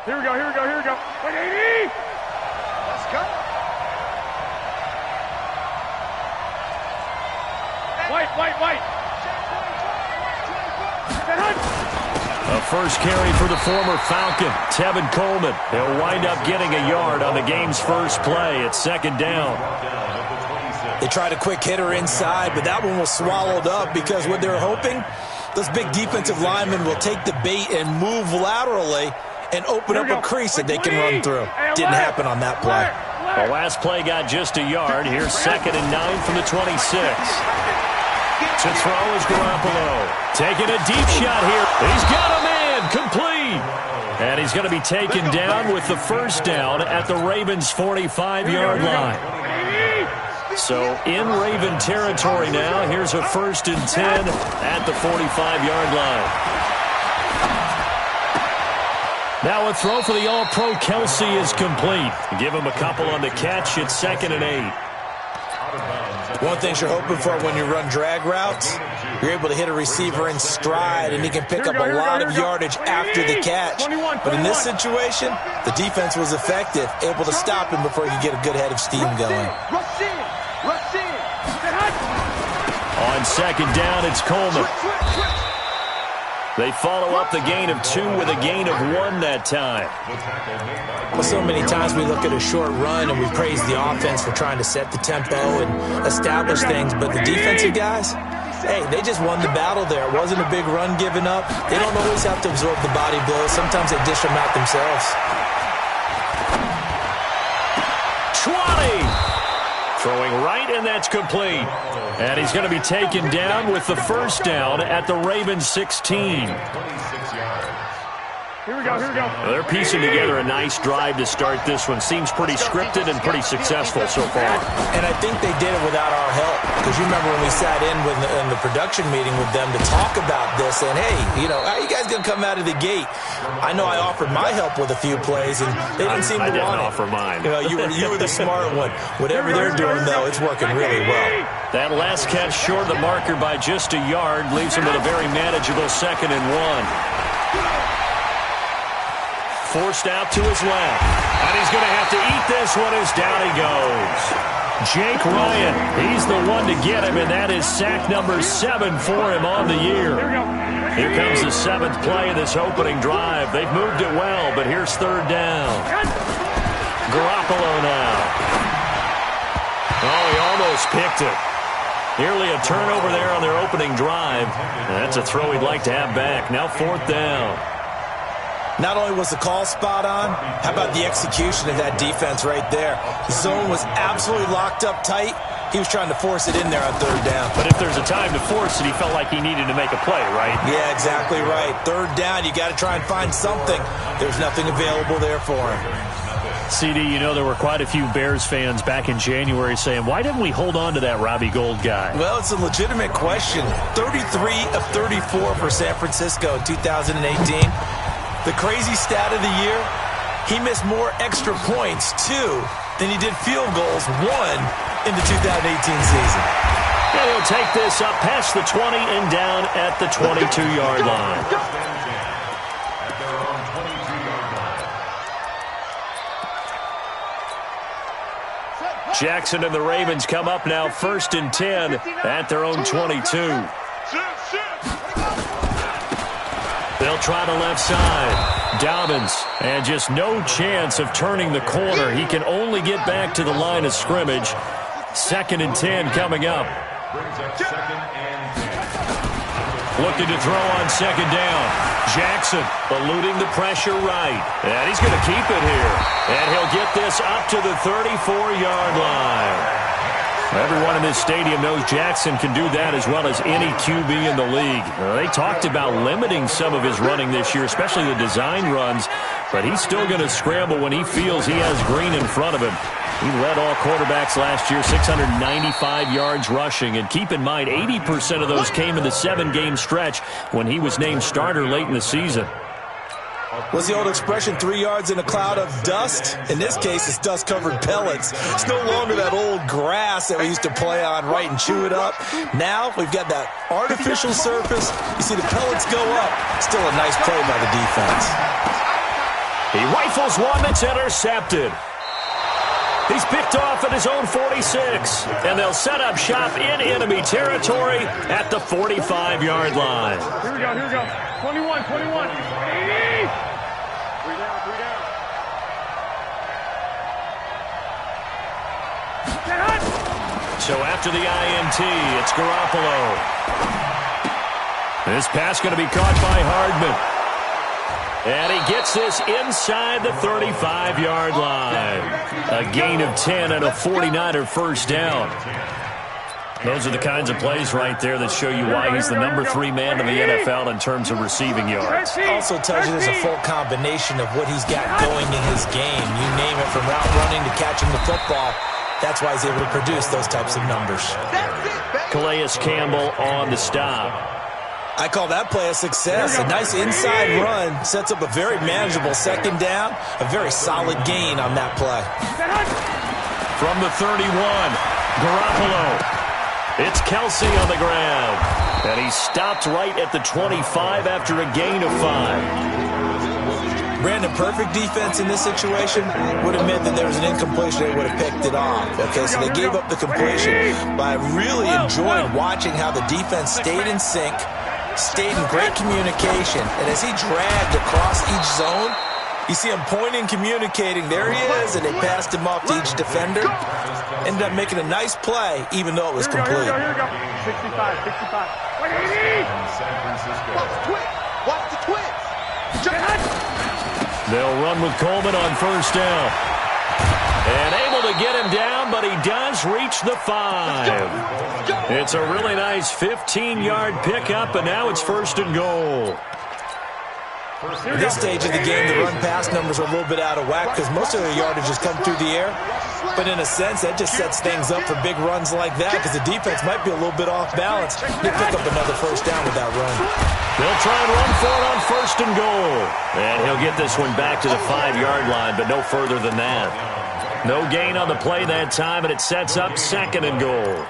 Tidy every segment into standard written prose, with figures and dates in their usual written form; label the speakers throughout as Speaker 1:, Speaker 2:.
Speaker 1: Here we go. Wait, 80! Let's go. White.
Speaker 2: A first carry for the former Falcon, Tevin Coleman. He'll wind up getting a yard on the game's first play. It's second down.
Speaker 3: They tried a quick hitter inside, but that one was swallowed up because what they're hoping, those big defensive linemen will take the bait and move laterally and open up a crease that they can run through. Didn't happen on that play.
Speaker 2: The last play got just a yard. Here's 2nd and 9 from the 26. To throw is Garoppolo. Taking a deep shot here. He's got a man. Complete. And he's going to be taken down with the first down at the Ravens' 45-yard line. So in Raven territory now. Here's a 1st and 10 at the 45-yard line. Now a throw for the All-Pro Kelsey is complete. Give him a couple on the catch. It's 2nd and 8.
Speaker 3: One thing you're hoping for when you run drag routes, you're able to hit a receiver in stride, and he can pick up a lot of yardage after the catch. But in this situation, the defense was effective, able to stop him before he could get a good head of steam going.
Speaker 2: On 2nd down, it's Coleman. They follow up the gain of 2 with a gain of 1 that time.
Speaker 3: Well, so many times we look at a short run and we praise the offense for trying to set the tempo and establish things, but the defensive guys, hey, they just won the battle there. It wasn't a big run given up. They don't always have to absorb the body blows. Sometimes they dish them out themselves.
Speaker 2: 20! Throwing right, and that's complete. And he's going to be taken down with the first down at the Ravens' 16.
Speaker 1: Here we go.
Speaker 2: Well, they're piecing together a nice drive to start this one. Seems pretty scripted and pretty successful so far.
Speaker 3: And I think they did it without our help. Because you remember when we sat in the production meeting with them to talk about this, and hey, how are you guys going to come out of the gate? I know I offered my help with a few plays, and they didn't seem to want it.
Speaker 2: I didn't offer mine.
Speaker 3: You were the smart one. Whatever they're doing, though, it's working really well.
Speaker 2: That last catch short of the marker by just a yard leaves him with a very manageable 2nd and 1. Forced out to his left. And he's going to have to eat this one as down he goes. Jake Ryan, he's the one to get him, and that is sack number 7 for him on the year. Here comes the 7th play of this opening drive. They've moved it well, but here's 3rd down. Garoppolo now. Oh, he almost picked it. Nearly a turnover there on their opening drive. And that's a throw he'd like to have back. Now 4th down.
Speaker 3: Not only was the call spot on, how about the execution of that defense right there? The zone was absolutely locked up tight. He was trying to force it in there on 3rd down.
Speaker 2: But if there's a time to force it, he felt like he needed to make a play, right?
Speaker 3: Yeah, exactly right. 3rd down, you got to try and find something. There's nothing available there for him.
Speaker 2: CD, there were quite a few Bears fans back in January saying, why didn't we hold on to that Robbie Gould guy?
Speaker 3: Well, it's a legitimate question. 33 of 34 for San Francisco in 2018. The crazy stat of the year, he missed more extra points, 2, than he did field goals, 1, in the 2018 season.
Speaker 2: And he'll take this up past the 20 and down at the 22-yard line. Jackson and the Ravens come up now 1st and 10 at their own 22. They'll try the left side. Dobbins, and just no chance of turning the corner. He can only get back to the line of scrimmage. 2nd and 10 coming up. Looking to throw on 2nd down. Jackson eluding the pressure right. And he's going to keep it here. And he'll get this up to the 34-yard line. Everyone in this stadium knows Jackson can do that as well as any QB in the league. They talked about limiting some of his running this year, especially the design runs, but he's still going to scramble when he feels he has green in front of him. He led all quarterbacks last year, 695 yards rushing, and keep in mind 80% of those came in the 7-game stretch when he was named starter late in the season.
Speaker 3: Was the old expression 3 yards in a cloud of dust? In this case, it's dust-covered pellets. It's no longer that old grass that we used to play on, right, and chew it up. Now we've got that artificial surface. You see the pellets go up. Still a nice play by the defense.
Speaker 2: He rifles one that's intercepted. He's picked off at his own 46, and they'll set up shop in enemy territory at the 45-yard line.
Speaker 1: Here we go. 21. 80! 3 down.
Speaker 2: So after the INT, it's Garoppolo. This pass going to be caught by Hardman. And he gets this inside the 35-yard line. A gain of 10 and a 49er first down. Those are the kinds of plays right there that show you why he's the number 3 man in the NFL in terms of receiving yards.
Speaker 3: Also tells you there's a full combination of what he's got going in his game. You name it, from route running to catching the football. That's why he's able to produce those types of numbers.
Speaker 2: Calais Campbell on the stop.
Speaker 3: I call that play a success. A nice inside run sets up a very manageable second down. A very solid gain on that play.
Speaker 2: From the 31, Garoppolo. It's Kelsey on the ground. And he stopped right at the 25 after a gain of 5.
Speaker 3: Brandon, perfect defense in this situation would have meant that there was an incompletion. They would have picked it off. Okay, so they gave up the completion. But I really enjoyed watching how the defense stayed in sync, stayed in great communication, and as he dragged across each zone, you see him pointing, communicating. There he is, and they passed him off to each defender. Ended up making a nice play, even though it was complete.
Speaker 1: Here we go. 65. 180! Watch the twins!
Speaker 2: They'll run with Coleman on first down. And able to get him down, but he does reach the 5. It's a really nice 15-yard pickup, and now it's first and goal.
Speaker 3: At this stage of the game, the run-pass numbers are a little bit out of whack because most of their yardage has come through the air. But in a sense, that just sets things up for big runs like that because the defense might be a little bit off balance. They pick up another first down with that run.
Speaker 2: They'll try and run for it on first and goal. And he'll get this one back to the 5-yard line, but no further than that. No gain on the play that time, and it sets up second and goal.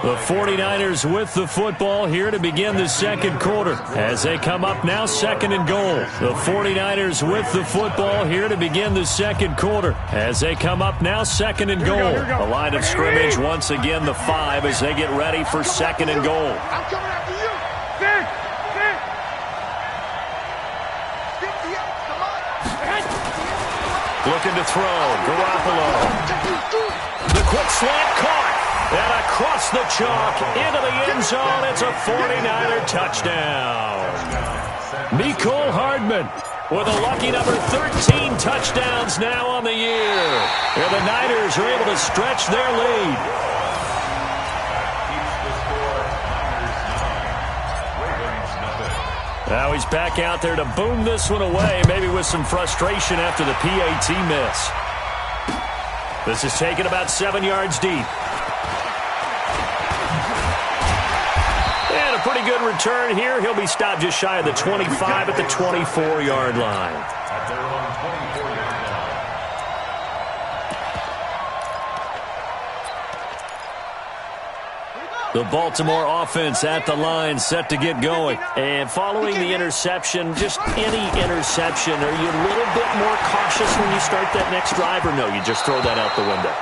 Speaker 2: The 49ers with the football here to begin the second quarter as they come up now second and goal. The 49ers with the football here to begin the second quarter as they come up now second and goal. The line of scrimmage once again the 5 as they get ready for second and goal.
Speaker 1: I'm coming after you.
Speaker 2: Looking to throw. Garoppolo. The quick slant caught. And across the chalk, into the end zone, it's a 49er touchdown. Mecole Hardman with a lucky number 13 touchdowns now on the year. And the Niners are able to stretch their lead. Now he's back out there to boom this one away, maybe with some frustration after the PAT miss. This is taken about 7 yards deep. And a pretty good return here. He'll be stopped just shy of the 25 at the 24-yard line. The Baltimore offense at the line set to get going. And following the interception, just any interception, are you a little bit more cautious when you start that next drive, or no, you just throw that out the window?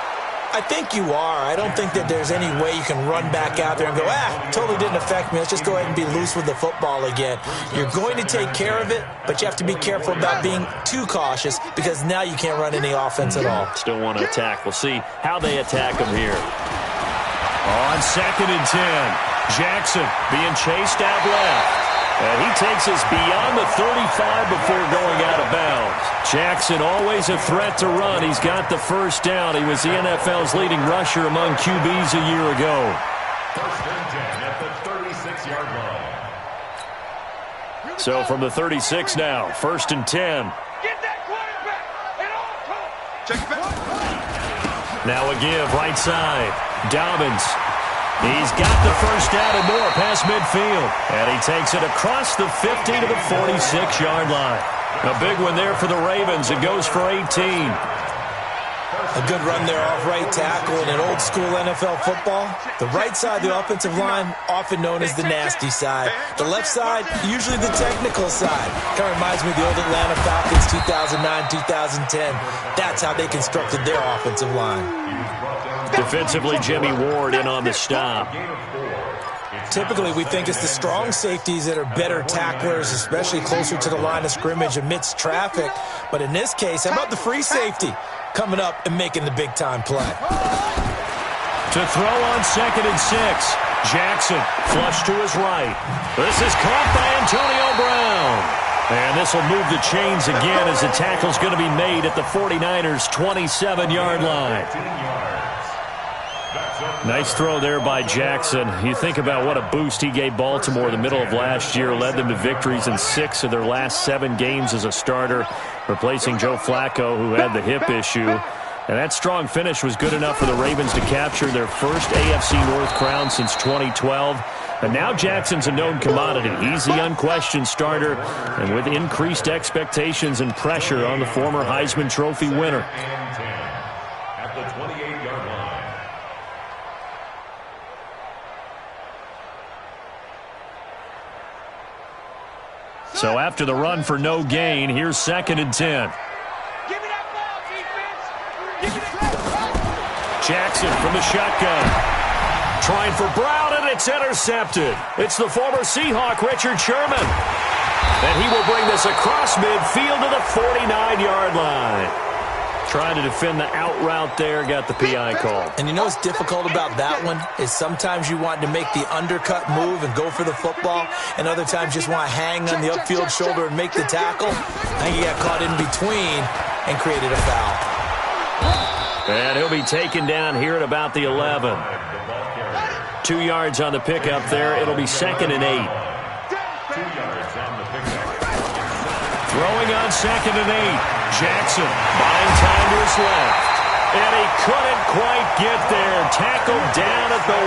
Speaker 3: I think you are. I don't think that there's any way you can run back out there and go, totally didn't affect me. Let's just go ahead and be loose with the football again. You're going to take care of it, but you have to be careful about being too cautious because now you can't run any offense at all.
Speaker 2: Still want to attack. We'll see how they attack him here. On second and 10, Jackson being chased out left. And he takes us beyond the 35 before going out of bounds. Jackson always a threat to run. He's got the first down. He was the NFL's leading rusher among QBs a year ago.
Speaker 4: First and 10 at the 36-yard line.
Speaker 2: So from the 36 now, first and 10.
Speaker 1: Get that quarterback at all costs. Check back.
Speaker 2: Now a give right side. Dobbins. He's got the first down and more past midfield. And he takes it across the 50 to the 46-yard line. A big one there for the Ravens. It goes for 18.
Speaker 3: A good run there off right tackle in an old school NFL football. The right side of the offensive line, often known as the nasty side. The left side, usually the technical side. Kind of reminds me of the old Atlanta Falcons 2009, 2010. That's how they constructed their offensive line.
Speaker 2: Defensively, Jimmy Ward in on the stop.
Speaker 3: Typically, we think it's the strong safeties that are better tacklers, especially closer to the line of scrimmage amidst traffic. But in this case, how about the free safety coming up and making the big-time play?
Speaker 2: To throw on 2nd and 6. Jackson flush to his right. This is caught by Antonio Brown. And this will move the chains again as the tackle's going to be made at the 49ers' 27-yard line. Nice throw there by Jackson. You think about what a boost he gave Baltimore the middle of last year, led them to victories in 6 of their last 7 games as a starter, replacing Joe Flacco, who had the hip issue. And that strong finish was good enough for the Ravens to capture their first AFC North crown since 2012. And now Jackson's a known commodity. He's the unquestioned starter, and with increased expectations and pressure on the former Heisman Trophy winner.
Speaker 4: At the 28-yard line.
Speaker 2: So after the run for no gain, here's 2nd and 10. Jackson from the shotgun. Trying for Brown, and it's intercepted. It's the former Seahawk, Richard Sherman. And he will bring this across midfield to the 49-yard line. Trying to defend the out route there, got the PI call.
Speaker 3: And you know what's difficult about that one is sometimes you want to make the undercut move and go for the football, and other times just want to hang on the upfield shoulder and make the tackle. I think he got caught in between and created a foul.
Speaker 2: And he'll be taken down here at about the 11. 2 yards on the pickup there. It'll be 2nd and 8.
Speaker 4: 2 yards on the pickup.
Speaker 2: Throwing on 2nd and 8. Jackson buying time to his left. And he couldn't quite get there. Tackled down at the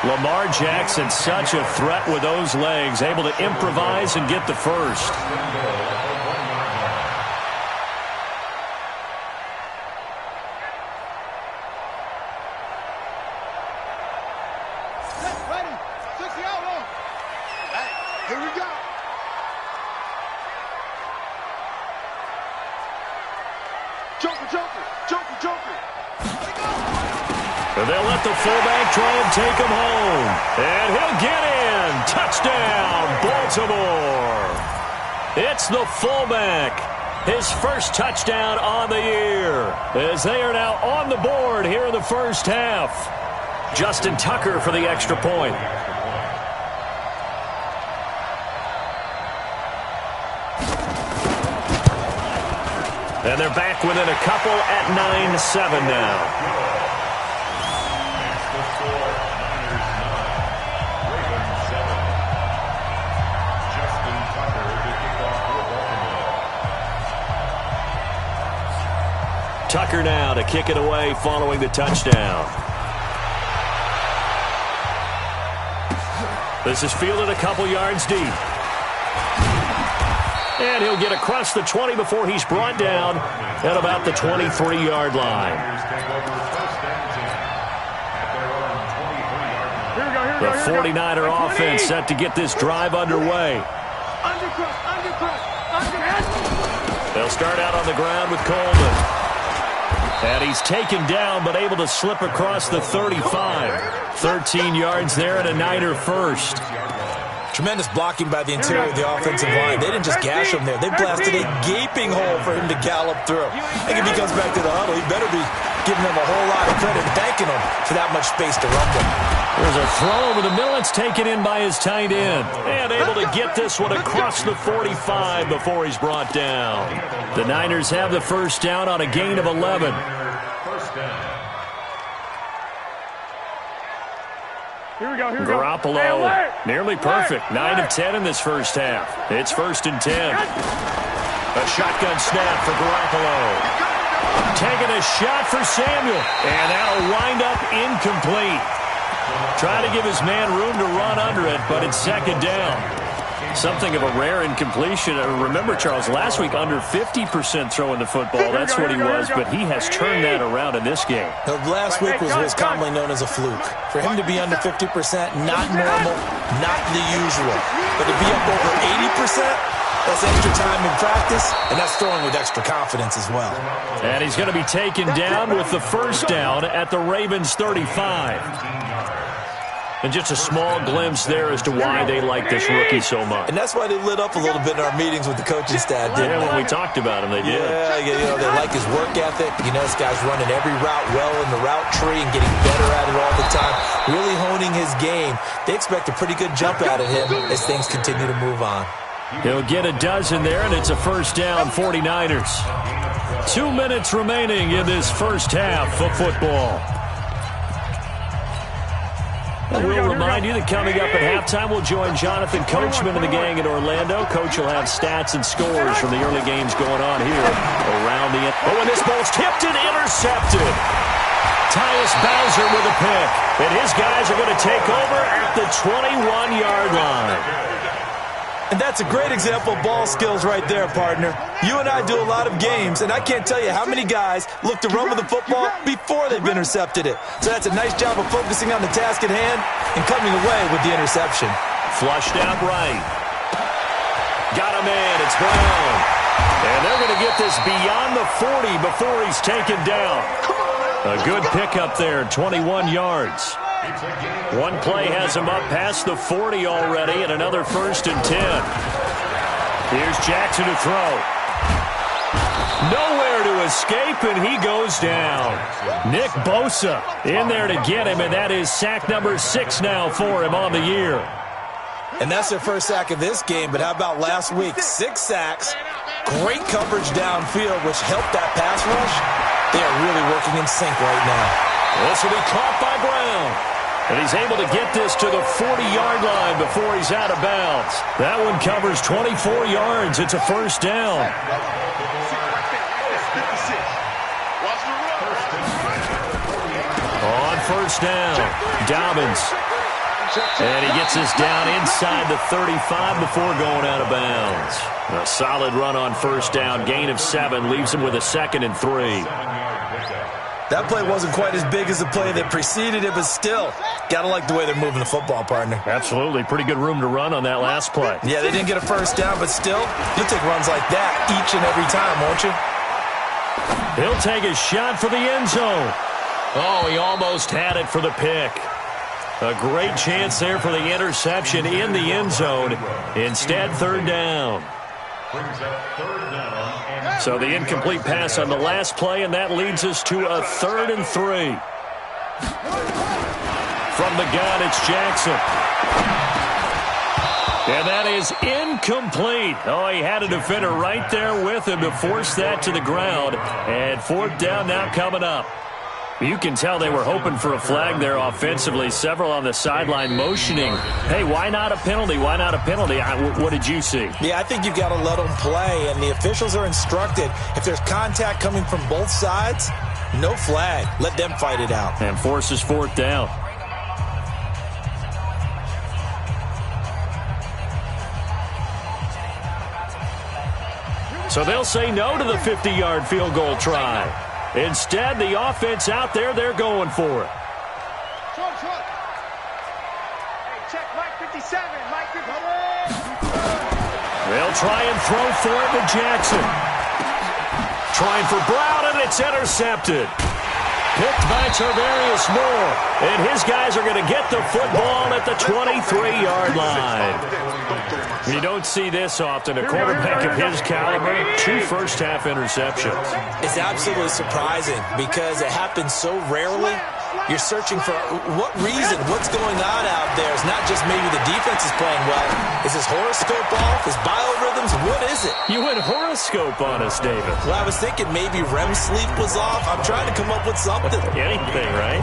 Speaker 2: 1. Lamar Jackson, such a threat with those legs, able to improvise and get the first.
Speaker 1: Here we go. Joker.
Speaker 2: And they'll let the fullback try and take him home. And he'll get in. Touchdown, Baltimore. It's the fullback. His first touchdown on the year, as they are now on the board here in the first half. Justin Tucker for the extra point. And they're back within a couple at 9-7 now.
Speaker 4: That's the score. Niners 9, Ravens 7. Justin Tucker to kick off for Baltimore.
Speaker 2: Tucker now to kick it away following the touchdown. This is fielded a couple yards deep. And he'll get across the 20 before he's brought down at about the 23-yard line. The 49er offense set to get this drive underway. They'll start out on the ground with Coleman. And he's taken down but able to slip across the 35. 13 yards there and a Niner first.
Speaker 3: Tremendous blocking by the interior of the offensive line. They didn't just gash him there. They blasted a gaping hole for him to gallop through. I think if he comes back to the huddle, he better be giving them a whole lot of credit, thanking them for that much space to rumble.
Speaker 2: There's a throw over the middle. It's taken in by his tight end. And able to get this one across the 45 before he's brought down. The Niners have the first down on a gain of 11.
Speaker 4: First down.
Speaker 1: Here we go.
Speaker 2: Garoppolo, nearly perfect. 9 of 10 in this first half. It's 1st and 10. A shotgun snap for Garoppolo. Taking a shot for Samuel. And that'll wind up incomplete. Trying to give his man room to run under it, but it's 2nd down. Something of a rare incompletion. Remember, Charles, last week under 50% throwing the football. That's what he was, but he has turned that around in this game.
Speaker 3: Last week was what's commonly known as a fluke. For him to be under 50%, not normal, not the usual. But to be up over 80%, that's extra time in practice, and that's throwing with extra confidence as well.
Speaker 2: And he's going to be taken down with the first down at the Ravens 35. And just a small glimpse there as to why they like this rookie so much.
Speaker 3: And that's why they lit up a little bit in our meetings with the coaching staff, didn't they?
Speaker 2: When we talked about him, they did.
Speaker 3: Yeah, they like his work ethic. This guy's running every route well in the route tree and getting better at it all the time, really honing his game. They expect a pretty good jump out of him as things continue to move on.
Speaker 2: He'll get a dozen there, and it's a first down, 49ers. 2 minutes remaining in this first half of football. We'll remind you that coming up at halftime, we'll join Jonathan Coachman and the gang in Orlando. Coach will have stats and scores from the early games going on here around the end. Oh, and this ball's tipped and intercepted. Tyus Bowser with a pick. And his guys are going to take over at the 21-yard line.
Speaker 3: And that's a great example of ball skills right there, partner. You and I do a lot of games, and I can't tell you how many guys look to run with the football before they've intercepted it. So that's a nice job of focusing on the task at hand and coming away with the interception.
Speaker 2: Flushed out right. Got a man. It's Brown. And they're going to get this beyond the 40 before he's taken down. A good pickup there, 21 yards. One play has him up past the 40 already, and another 1st and 10. Here's Jackson to throw. Nowhere to escape, and he goes down. Nick Bosa in there to get him, and that is sack number 6 now for him on the year.
Speaker 3: And that's their first sack of this game, but how about last week? 6 sacks, great coverage downfield, which helped that pass rush. They are really working in sync right now.
Speaker 2: This will be caught by Brown. And he's able to get this to the 40-yard line before he's out of bounds. That one covers 24 yards. It's a first down. On first down, Dobbins. And he gets this down inside the 35 before going out of bounds. A solid run on first down. Gain of 7 leaves him with a 2nd and 3.
Speaker 3: That play wasn't quite as big as the play that preceded it, but still, gotta like the way they're moving the football, partner.
Speaker 2: Absolutely. Pretty good room to run on that last play.
Speaker 3: Yeah, they didn't get a first down, but still, you'll take runs like that each and every time, won't you?
Speaker 2: He'll take a shot for the end zone. Oh, he almost had it for the pick. A great chance there for the interception in the end zone. Instead, 3rd down. So the incomplete pass on the last play, and that leads us to a 3rd and 3. From the gun, it's Jackson. And that is incomplete. Oh, he had a defender right there with him to force that to the ground. And 4th down now coming up. You can tell they were hoping for a flag there offensively. Several on the sideline motioning. Hey, why not a penalty? Why not a penalty? What did you see?
Speaker 3: Yeah, I think you've got to let them play, and the officials are instructed. If there's contact coming from both sides, no flag. Let them fight it out.
Speaker 2: And forces 4th down. So they'll say no to the 50-yard field goal try. Instead, the offense out there, they're going for it.
Speaker 1: Hey, check Mike 57, Mike 57.
Speaker 2: They'll try and throw for it to Jackson. Trying for Brown, and it's intercepted. Picked by Tarvarius Moore. And his guys are going to get the football at the 23-yard line. You don't see this often. A quarterback of his caliber, 2 first-half interceptions.
Speaker 3: It's absolutely surprising because it happens so rarely. You're searching for what reason, what's going on out there. It's not just maybe the defense is playing well. Is his horoscope off? His biorhythms? What is it?
Speaker 2: You went horoscope on us, David.
Speaker 3: Well, I was thinking maybe REM sleep was off. I'm trying to come up with something.
Speaker 2: Anything, right?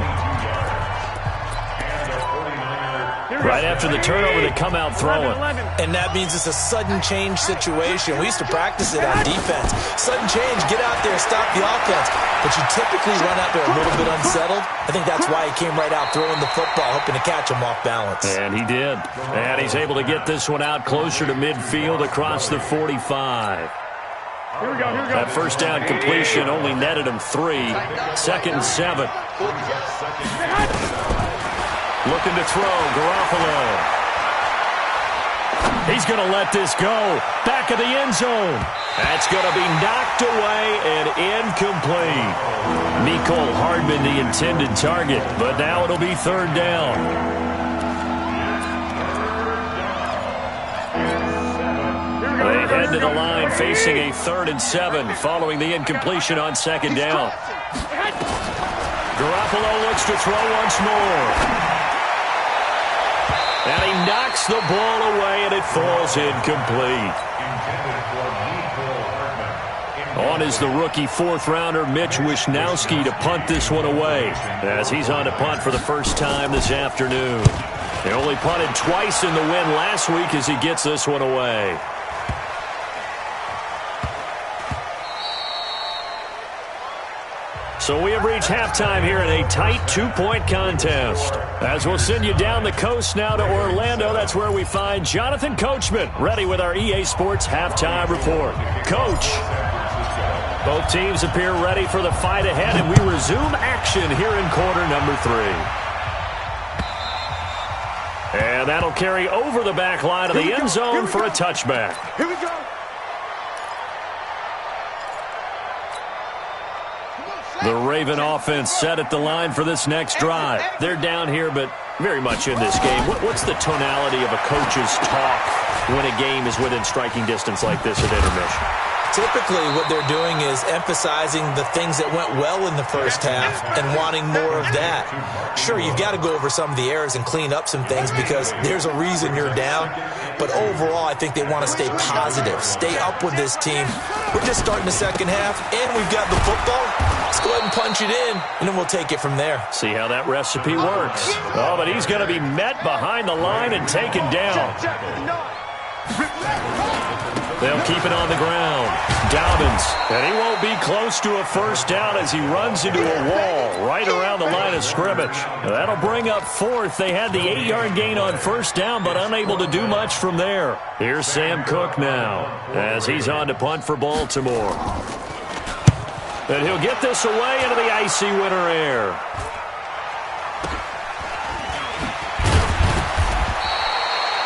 Speaker 2: Right after the turnover, they come out throwing.
Speaker 3: And that means it's a sudden change situation. We used to practice it on defense. Sudden change, get out there, stop the offense. But you typically run out there a little bit unsettled. I think that's why he came right out throwing the football, hoping to catch him off balance.
Speaker 2: And he did. And he's able to get this one out closer to midfield across the 45. That first down completion only netted him 3. 2nd and 7. Looking to throw, Garoppolo. He's going to let this go. Back of the end zone. That's going to be knocked away and incomplete. Mecole Hardman, the intended target, but now it'll be 3rd down. They head to the line facing a 3rd and 7 following the incompletion on 2nd down. Garoppolo looks to throw once more. And he knocks the ball away, and it falls incomplete. On is the rookie 4th-rounder Mitch Wishnowsky to punt this one away, as he's on to punt for the first time this afternoon. He only punted twice in the win last week as he gets this one away. So we have reached halftime here in a tight 2-point contest. As we'll send you down the coast now to Orlando, that's where we find Jonathan Coachman, ready with our EA Sports halftime report. Coach, both teams appear ready for the fight ahead, and we resume action here in quarter number 3. And that'll carry over the back line of the end zone for a touchback.
Speaker 1: Here we go.
Speaker 2: The Raven offense set at the line for this next drive. They're down here, but very much in this game. What's the tonality of a coach's talk when a game is within striking distance like this at intermission?
Speaker 3: Typically, what they're doing is emphasizing the things that went well in the first half and wanting more of that. Sure, you've got to go over some of the errors and clean up some things because there's a reason you're down. But overall, I think they want to stay positive, stay up with this team. We're just starting the second half, and we've got the football. Let's go ahead and punch it in, and then we'll take it from there.
Speaker 2: See how that recipe works. Oh, but he's going to be met behind the line and taken down. They'll keep it on the ground. Dobbins, and he won't be close to a first down as he runs into a wall right around the line of scrimmage. That'll bring up 4th. They had the 8-yard gain on first down, but unable to do much from there. Here's Sam Cook now as he's on to punt for Baltimore. And he'll get this away into the icy winter air.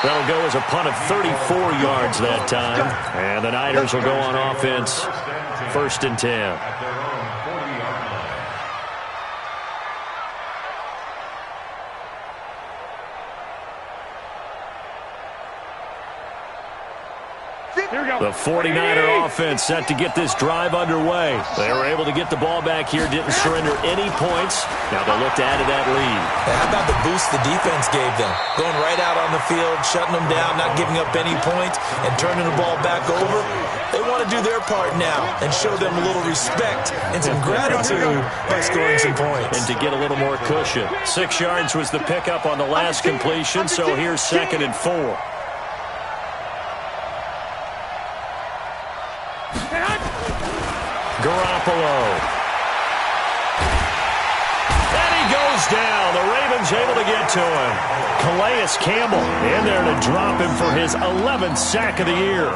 Speaker 2: That'll go as a punt of 34 yards that time. And the Niners will go on offense, 1st and 10. The 49er offense set to get this drive underway. They were able to get the ball back here, didn't surrender any points. Now they'll look to add to that lead.
Speaker 3: How about the boost the defense gave them? Going right out on the field, shutting them down, not giving up any points, and turning the ball back over. They want to do their part now and show them a little respect and some gratitude by scoring some points.
Speaker 2: And to get a little more cushion. 6 yards was the pickup on the last completion, so here's 2nd and 4. Garoppolo. And he goes down. The Ravens able to get to him. Calais Campbell in there to drop him for his 11th sack of the year.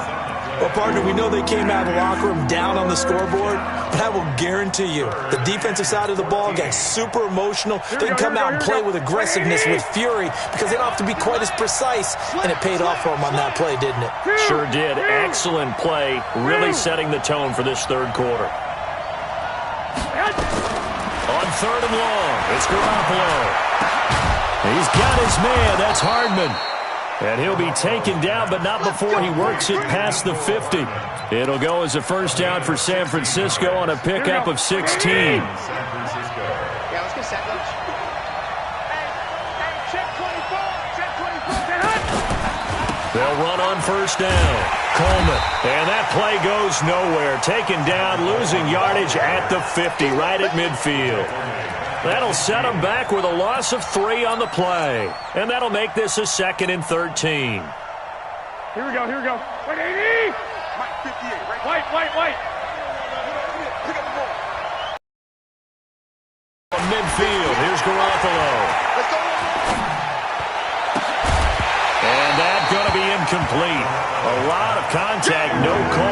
Speaker 3: Well, partner, we know they came out of the locker room down on the scoreboard, but I will guarantee you the defensive side of the ball got super emotional. They can come out and play with aggressiveness, with fury, because they don't have to be quite as precise, and it paid off for them on that play, didn't it?
Speaker 2: Sure did. Excellent play, really setting the tone for this 3rd quarter. On 3rd and long, it's Garoppolo. He's got his man. That's Hardman. And he'll be taken down, but not before he works it past the 50. It'll go as a first down for San Francisco on a pickup of 16.
Speaker 1: Yeah, let's get set. Check 24. Check 24.
Speaker 2: They'll run on first down. Coleman. And that play goes nowhere. Taken down, losing yardage at the 50, right at midfield. That'll set them back with a loss of 3 on the play. And that'll make this a 2nd and 13.
Speaker 1: Here we go, here we go. Wait, 80!
Speaker 5: Mike, 58, right?
Speaker 1: White.
Speaker 5: Pick up the ball.
Speaker 2: Midfield, here's Garoppolo.
Speaker 5: Let's go.
Speaker 2: And that's going to be incomplete. A lot of contact, no call.